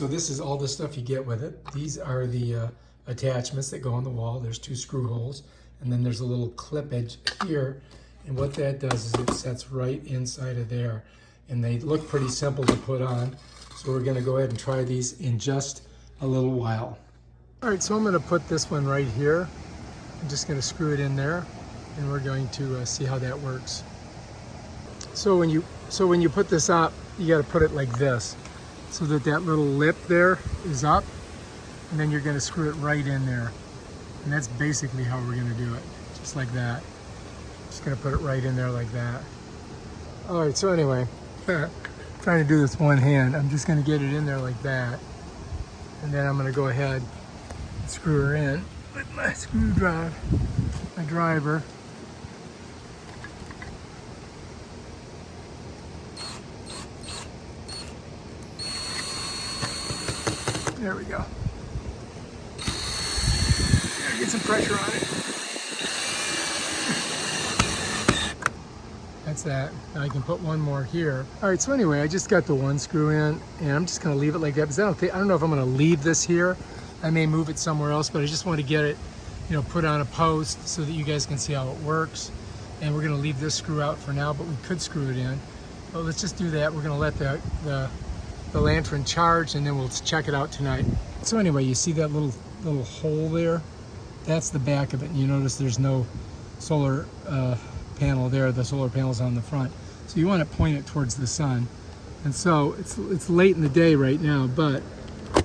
So this is all the stuff you get with it. These are the attachments that go on the wall. There's 2 screw holes, and then there's a little clip edge here. And what that does is it sets right inside of there. And they look pretty simple to put on. So we're gonna go ahead and try these in just a little while. All right, so I'm gonna put this one right here. I'm just gonna screw it in there, and we're going to see how that works. So when you put this up, you gotta put it like this, so that little lip there is up, and then you're gonna screw it right in there. And that's basically how we're gonna do it, just like that. Just gonna put it right in there like that. All right, so anyway, trying to do this one hand. I'm just gonna get it in there like that. And then I'm gonna go ahead and screw her in with my screwdriver, my driver. There we go. Get some pressure on it. That's that. Now I can put one more here. All right, so anyway, I just got the one screw in, and I'm just gonna leave it like that, because I don't know if I'm gonna leave this here. I may move it somewhere else, but I just want to get it, put on a post so that you guys can see how it works. And we're gonna leave this screw out for now, but we could screw it in. But let's just do that. We're gonna let the lantern charge, and then we'll check it out tonight. So anyway, you see that little hole there? That's the back of it. And you notice there's no solar panel there. The solar panel's on the front. So you want to point it towards the sun. And so it's late in the day right now, but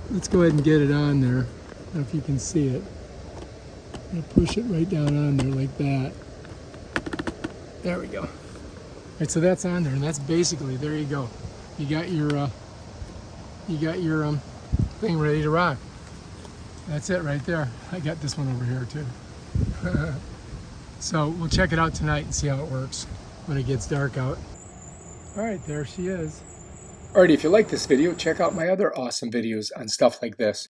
let's go ahead and get it on there. I don't know if you can see it. I'm gonna push it right down on there like that. There we go. All right, so that's on there, and that's basically, there you go. You got your thing ready to rock. That's it right there. I got this one over here too. So we'll check it out tonight and see how it works when it gets dark out. All right, there she is. All right, if you like this video, check out my other awesome videos on stuff like this.